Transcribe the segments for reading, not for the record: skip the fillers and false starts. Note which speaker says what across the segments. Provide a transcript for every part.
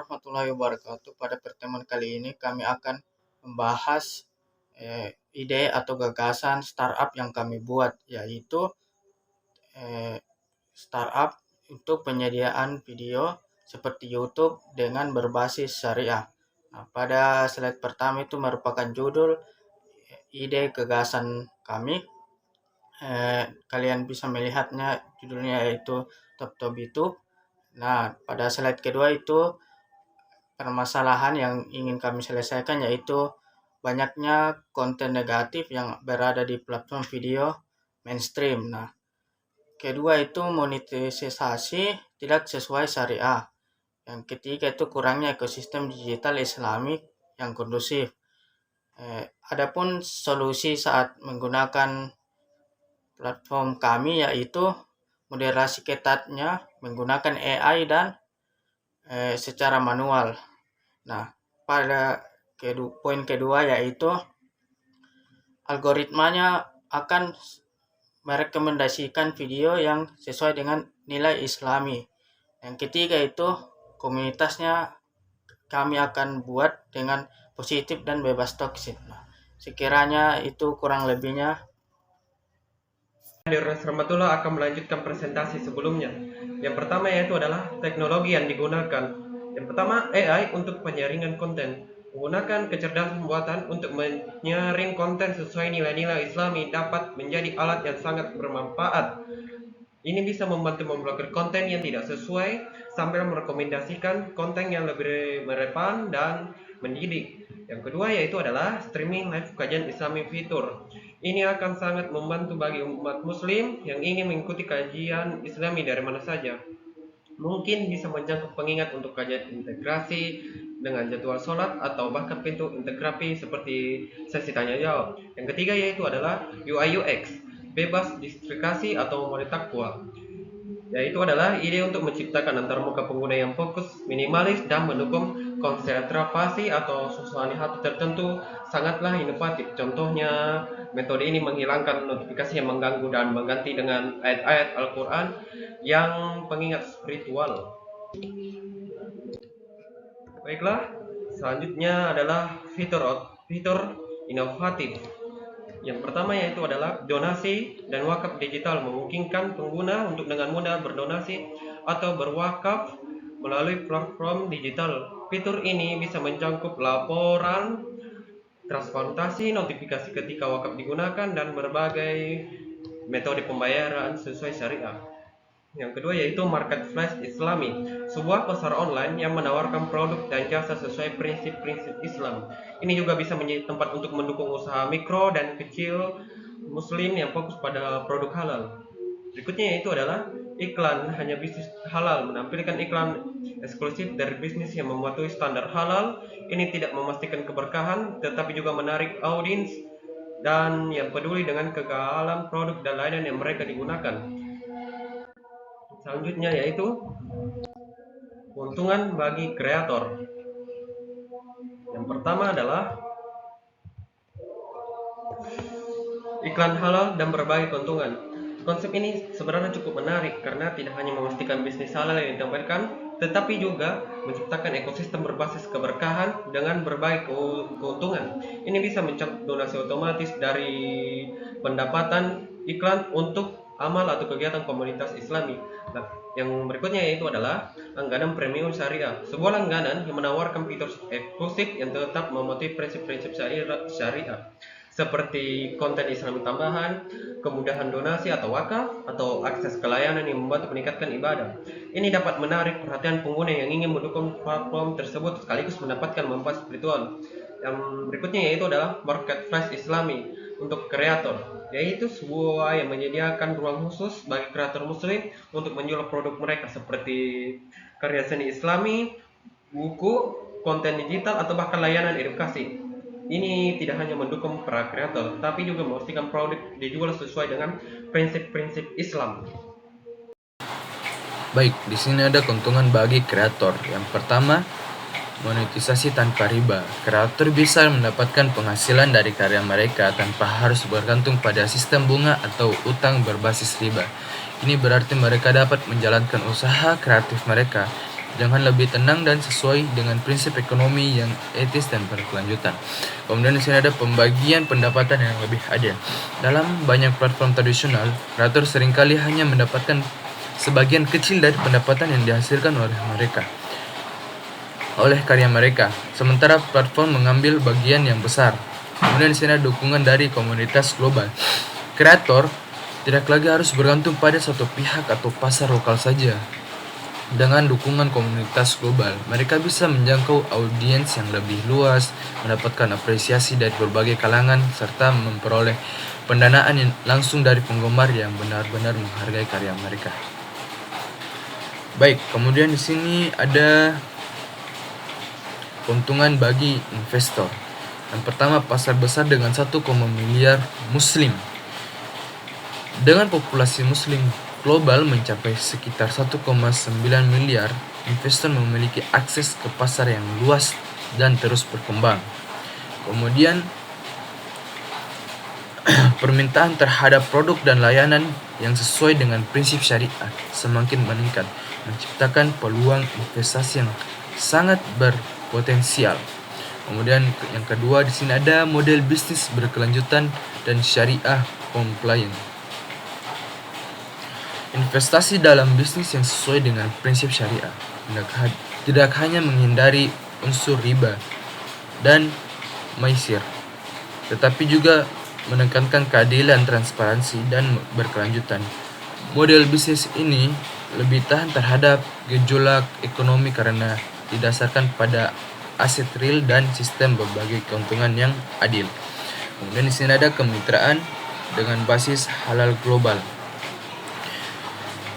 Speaker 1: warahmatullahi wabarakatuh. Pada pertemuan kali ini kami akan membahas ide atau gagasan startup yang kami buat, yaitu startup untuk penyediaan video seperti YouTube dengan berbasis syariah. Nah, pada slide pertama itu merupakan judul ide gagasan kami. Kalian bisa melihatnya, judulnya yaitu Top YouTube. Nah, pada slide kedua itu permasalahan yang ingin kami selesaikan, yaitu banyaknya konten negatif yang berada di platform video mainstream. Nah, kedua itu monetisasi tidak sesuai syariah. Yang ketiga itu kurangnya ekosistem digital Islami yang kondusif. Adapun solusi saat menggunakan platform kami yaitu moderasi ketatnya menggunakan AI dan secara manual. Nah, pada poin kedua yaitu algoritmanya akan merekomendasikan video yang sesuai dengan nilai Islami. Yang ketiga itu komunitasnya kami akan buat dengan positif dan bebas toksik. Nah, sekiranya itu kurang lebihnya.
Speaker 2: Rahmatullah akan melanjutkan presentasi sebelumnya. Yang pertama yaitu adalah teknologi yang digunakan. Yang pertama AI untuk penyaringan konten. Menggunakan kecerdasan buatan untuk menyaring konten sesuai nilai-nilai Islami dapat menjadi alat yang sangat bermanfaat. Ini bisa membantu memblokir konten yang tidak sesuai sambil merekomendasikan konten yang lebih relevan dan mendidik. Yang kedua yaitu adalah streaming live kajian Islami fitur. Ini akan sangat membantu bagi umat muslim yang ingin mengikuti kajian Islami dari mana saja. Mungkin bisa menjangkau pengingat untuk kajian integrasi dengan jadwal sholat atau bahkan pintu integrasi seperti sesi tanya jawab. Yang ketiga yaitu adalah UI UX, bebas distrikasi atau mode takwa. Yaitu adalah ide untuk menciptakan antarmuka pengguna yang fokus, minimalis, dan mendukung konsentrasi atau suasana hati tertentu sangatlah inovatif. Contohnya, metode ini menghilangkan notifikasi yang mengganggu dan mengganti dengan ayat-ayat Al-Quran yang pengingat spiritual. Baiklah, selanjutnya adalah fitur inovatif. Yang pertama yaitu adalah donasi dan wakaf digital, memungkinkan pengguna untuk dengan mudah berdonasi atau berwakaf melalui platform digital. Fitur ini bisa mencakup laporan, transparansi, notifikasi ketika wakaf digunakan, dan berbagai metode pembayaran sesuai syariah. Yang kedua yaitu marketplace Islami, sebuah pasar online yang menawarkan produk dan jasa sesuai prinsip-prinsip Islam. Ini juga bisa menjadi tempat untuk mendukung usaha mikro dan kecil muslim yang fokus pada produk halal. Berikutnya yaitu adalah iklan hanya bisnis halal, menampilkan iklan eksklusif dari bisnis yang mematuhi standar halal. Ini tidak memastikan keberkahan, tetapi juga menarik audiens dan yang peduli dengan kekalahan produk dan layanan yang mereka digunakan. Selanjutnya yaitu keuntungan bagi kreator. Yang pertama adalah iklan halal dan berbagai keuntungan. Konsep ini sebenarnya cukup menarik karena tidak hanya memastikan bisnis halal yang ditampilkan, tetapi juga menciptakan ekosistem berbasis keberkahan dengan berbagai keuntungan. Ini bisa mencakup donasi otomatis dari pendapatan iklan untuk amal atau kegiatan komunitas Islami. Nah, yang berikutnya yaitu adalah langganan premium syariah, sebuah langganan yang menawarkan fitur eksklusif yang tetap mematuhi prinsip-prinsip syariah seperti konten Islami tambahan, kemudahan donasi atau wakaf, atau akses ke layanan yang membantu meningkatkan ibadah. Ini dapat menarik perhatian pengguna yang ingin mendukung platform tersebut sekaligus mendapatkan manfaat spiritual. Yang berikutnya yaitu adalah marketplace Islami untuk kreator, yaitu sebuah yang menyediakan ruang khusus bagi kreator muslim untuk menjual produk mereka seperti karya seni Islami, buku, konten digital, atau bahkan layanan edukasi. Ini tidak hanya mendukung para kreator, tapi juga memastikan produk dijual sesuai dengan prinsip-prinsip Islam.
Speaker 3: Baik, di sini ada keuntungan bagi kreator. Yang pertama, monetisasi tanpa riba. Kreator bisa mendapatkan penghasilan dari karya mereka tanpa harus bergantung pada sistem bunga atau utang berbasis riba. Ini berarti mereka dapat menjalankan usaha kreatif mereka dengan lebih tenang dan sesuai dengan prinsip ekonomi yang etis dan berkelanjutan. Kemudian di sini ada pembagian pendapatan yang lebih adil. Dalam banyak platform tradisional, kreator seringkali hanya mendapatkan sebagian kecil dari pendapatan yang dihasilkan oleh karya mereka, sementara platform mengambil bagian yang besar. Kemudian di sini ada dukungan dari komunitas global. Kreator tidak lagi harus bergantung pada satu pihak atau pasar lokal saja. Dengan dukungan komunitas global, mereka bisa menjangkau audiens yang lebih luas, mendapatkan apresiasi dari berbagai kalangan, serta memperoleh pendanaan yang langsung dari penggemar yang benar-benar menghargai karya mereka. Baik, kemudian di sini ada keuntungan bagi investor. Yang pertama, pasar besar dengan 1,1 miliar muslim. Dengan populasi muslim global mencapai sekitar 1,9 miliar, investor memiliki akses ke pasar yang luas dan terus berkembang. Kemudian, permintaan terhadap produk dan layanan yang sesuai dengan prinsip syariah semakin meningkat, menciptakan peluang investasi yang sangat berpotensial. Kemudian yang kedua di sini ada model bisnis berkelanjutan dan syariah compliant. Investasi dalam bisnis yang sesuai dengan prinsip syariah tidak hanya menghindari unsur riba dan maisir, tetapi juga menekankan keadilan, transparansi, dan berkelanjutan. Model bisnis ini lebih tahan terhadap gejolak ekonomi karena didasarkan pada aset real dan sistem berbagai keuntungan yang adil. Kemudian di sini ada kemitraan dengan basis halal global.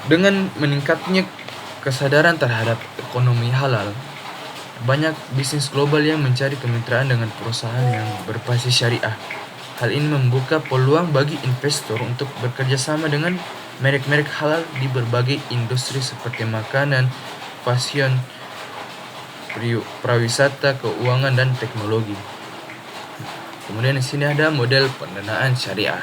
Speaker 3: Dengan meningkatnya kesadaran terhadap ekonomi halal, banyak bisnis global yang mencari kemitraan dengan perusahaan yang berbasis syariah. Hal ini membuka peluang bagi investor untuk bekerja sama dengan merek-merek halal di berbagai industri seperti makanan, fashion, pariwisata, keuangan, dan teknologi. Kemudian di sini ada model pendanaan syariah.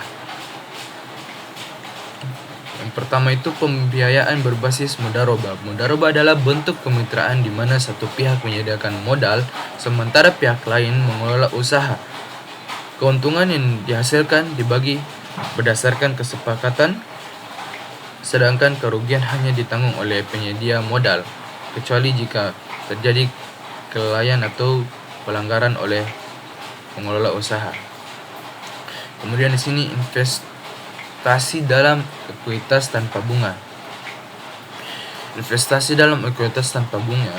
Speaker 3: Yang pertama itu pembiayaan berbasis mudharabah. Mudharabah adalah bentuk kemitraan di mana satu pihak menyediakan modal sementara pihak lain mengelola usaha. Keuntungan yang dihasilkan dibagi berdasarkan kesepakatan, sedangkan kerugian hanya ditanggung oleh penyedia modal, kecuali jika terjadi kelalaian atau pelanggaran oleh pengelola usaha. Kemudian di sini investasi dalam ekuitas tanpa bunga. Investasi dalam ekuitas tanpa bunga.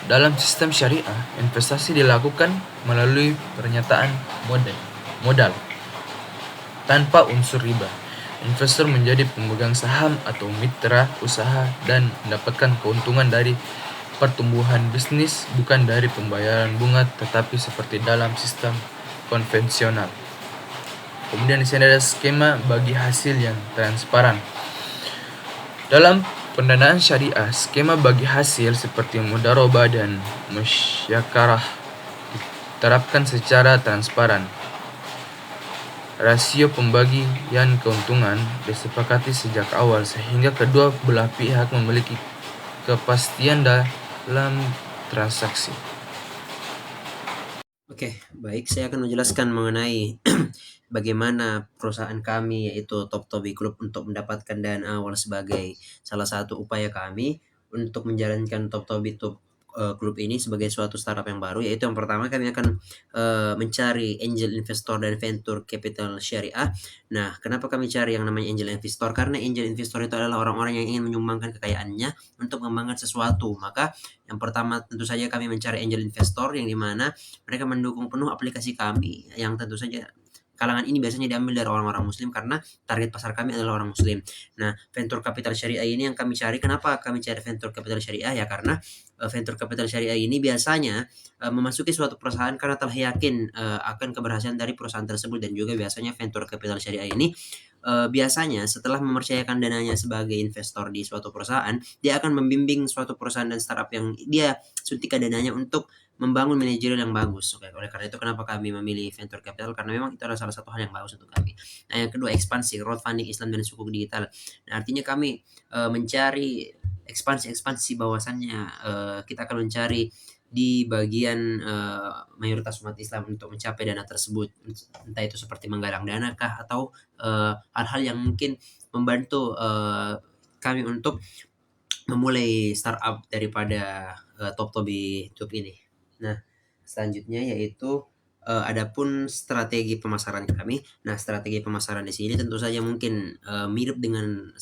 Speaker 3: Dalam sistem syariah, investasi dilakukan melalui pernyataan modal tanpa unsur riba. Investor menjadi pemegang saham atau mitra usaha dan mendapatkan keuntungan dari pertumbuhan bisnis, bukan dari pembayaran bunga, tetapi seperti dalam sistem konvensional. Kemudian di sini ada skema bagi hasil yang transparan. Dalam pendanaan syariah, skema bagi hasil seperti mudharabah dan musyakarah diterapkan secara transparan. Rasio pembagian keuntungan disepakati sejak awal sehingga kedua belah pihak memiliki kepastian dalam transaksi.
Speaker 4: Oke, baik. Saya akan menjelaskan mengenai bagaimana perusahaan kami yaitu Top Toby Group untuk mendapatkan dana awal sebagai salah satu upaya kami untuk menjalankan Top Toby Group ini sebagai suatu startup yang baru, yaitu yang pertama kami akan mencari angel investor dan venture capital syariah. Nah, kenapa kami cari yang namanya angel investor? Karena angel investor itu adalah orang-orang yang ingin menyumbangkan kekayaannya untuk mengembangkan sesuatu. Maka yang pertama tentu saja kami mencari angel investor yang dimana mereka mendukung penuh aplikasi kami, yang tentu saja kalangan ini biasanya diambil dari orang-orang muslim karena target pasar kami adalah orang muslim. Nah, venture capital syariah ini yang kami cari. Kenapa kami cari venture capital syariah? Ya karena venture capital syariah ini biasanya memasuki suatu perusahaan karena telah yakin akan keberhasilan dari perusahaan tersebut, dan juga biasanya venture capital syariah ini biasanya setelah mempercayakan dananya sebagai investor di suatu perusahaan, dia akan membimbing suatu perusahaan dan startup yang dia suntikan dananya untuk membangun manajerial yang bagus. Oke, oleh karena itu kenapa kami memilih venture capital, karena memang itu adalah salah satu hal yang bagus untuk kami. Nah, yang kedua, ekspansi, crowdfunding Islam dan sukuk digital. Nah, artinya kami mencari ekspansi bahwasannya kita akan mencari di bagian mayoritas umat Islam untuk mencapai dana tersebut, entah itu seperti menggalang dana kah atau hal-hal yang mungkin membantu kami untuk memulai startup daripada Toptobi YouTube ini. Nah, selanjutnya yaitu adapun strategi pemasaran kami. Nah, strategi pemasaran di sini tentu saja mungkin mirip dengan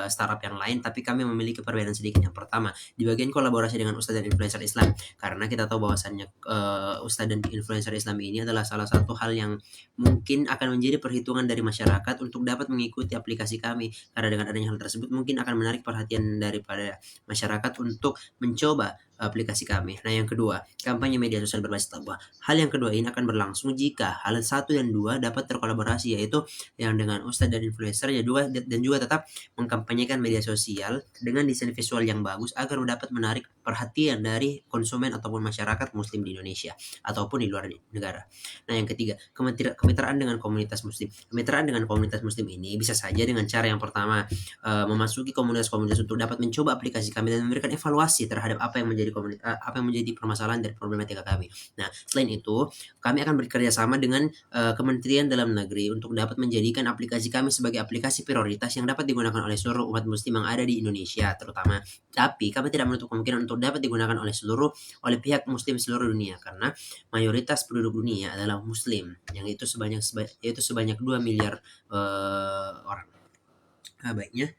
Speaker 4: startup yang lain, tapi kami memiliki perbedaan sedikit. Yang pertama, di bagian kolaborasi dengan ustadz dan influencer Islam, karena kita tahu bahwasannya ustadz dan influencer Islam ini adalah salah satu hal yang mungkin akan menjadi perhitungan dari masyarakat untuk dapat mengikuti aplikasi kami, karena dengan adanya hal tersebut mungkin akan menarik perhatian daripada masyarakat untuk mencoba aplikasi kami. Nah, yang kedua, kampanye media sosial berbasis takwa. Hal yang kedua ini akan berlangsung jika hal 1 dan 2 dapat terkolaborasi, yaitu yang dengan ustadz dan influencer ya dan juga tetap mengkampanyekan media sosial dengan desain visual yang bagus agar dapat menarik perhatian dari konsumen ataupun masyarakat muslim di Indonesia ataupun di luar negara. Nah, yang ketiga, kemitraan dengan komunitas muslim. Kemitraan dengan komunitas muslim ini bisa saja dengan cara yang pertama, memasuki komunitas-komunitas untuk dapat mencoba aplikasi kami dan memberikan evaluasi terhadap apa yang menjadi permasalahan dari problematika kami. Nah, selain itu, kami akan bekerja sama dengan Kementerian Dalam Negeri untuk dapat menjadikan aplikasi kami sebagai aplikasi prioritas yang dapat digunakan oleh seluruh umat muslim yang ada di Indonesia terutama. Tapi kami tidak menutup kemungkinan untuk dapat digunakan oleh pihak muslim seluruh dunia, karena mayoritas penduduk dunia adalah muslim, yang itu sebanyak 2 miliar orang. Nah, baiknya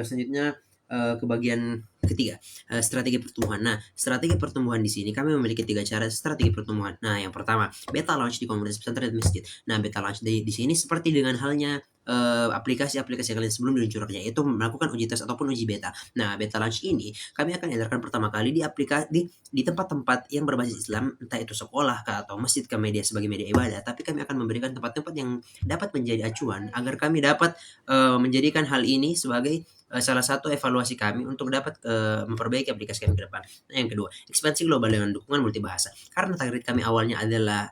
Speaker 4: selanjutnya ke bagian ketiga, strategi pertumbuhan. Nah, strategi pertumbuhan di sini kami memiliki 3 cara strategi pertumbuhan. Nah, yang pertama, beta launch di komunitas pesantren dan masjid. Nah, beta launch di sini seperti dengan halnya aplikasi-aplikasi kalian sebelum diluncurkannya, yaitu melakukan uji tes ataupun uji beta. Nah, beta launch ini kami akan edarkan pertama kali di tempat-tempat yang berbasis Islam, entah itu sekolah kah atau masjid ke media sebagai media ibadah, tapi kami akan memberikan tempat-tempat yang dapat menjadi acuan agar kami dapat menjadikan hal ini sebagai salah satu evaluasi kami untuk dapat memperbaiki aplikasi kami ke depan. Nah, yang kedua, ekspansi global dengan dukungan multibahasa. Karena target kami awalnya adalah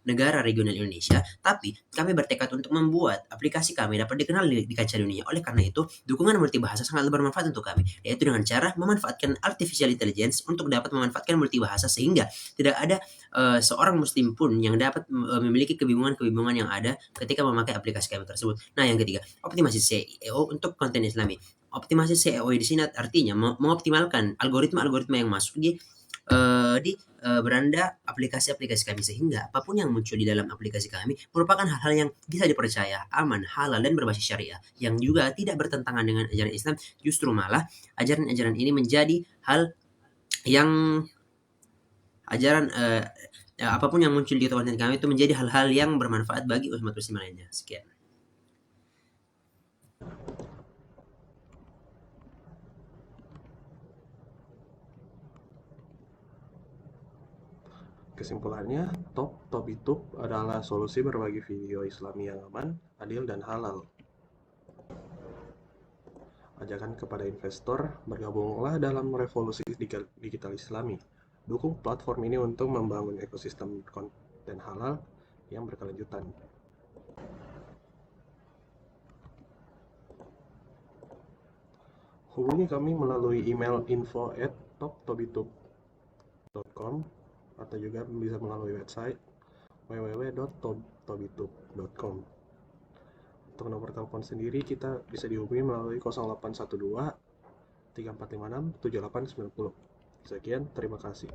Speaker 4: negara regional Indonesia, tapi kami bertekad untuk membuat aplikasi kami dapat dikenal di kancah dunia. Oleh karena itu, dukungan multibahasa sangat bermanfaat untuk kami, yaitu dengan cara memanfaatkan artificial intelligence untuk dapat memanfaatkan multibahasa sehingga tidak ada seorang muslim pun yang dapat memiliki kebingungan yang ada ketika memakai aplikasi kami tersebut. Nah, yang ketiga, optimasi SEO untuk konten Islami. Optimasi SEO di sini artinya mengoptimalkan algoritma yang masuk di beranda aplikasi-aplikasi kami, sehingga apapun yang muncul di dalam aplikasi kami merupakan hal-hal yang bisa dipercaya, aman, halal, dan berbasis syariah, yang juga tidak bertentangan dengan ajaran Islam. Justru malah ajaran-ajaran ini menjadi hal yang apapun yang muncul di konten kami itu menjadi hal-hal yang bermanfaat bagi umat muslim lainnya. Sekian.
Speaker 5: Kesimpulannya, Toptobi adalah solusi berbagi video Islami yang aman, adil, dan halal. Ajakan kepada investor, bergabunglah dalam revolusi digital Islami. Dukung platform ini untuk membangun ekosistem konten halal yang berkelanjutan. Hubungi kami melalui email info@toptobitube.com atau juga bisa melalui website www.toptobitube.com. Untuk nomor telepon sendiri kita bisa dihubungi melalui 0812 3456 7890. Sekian, terima kasih.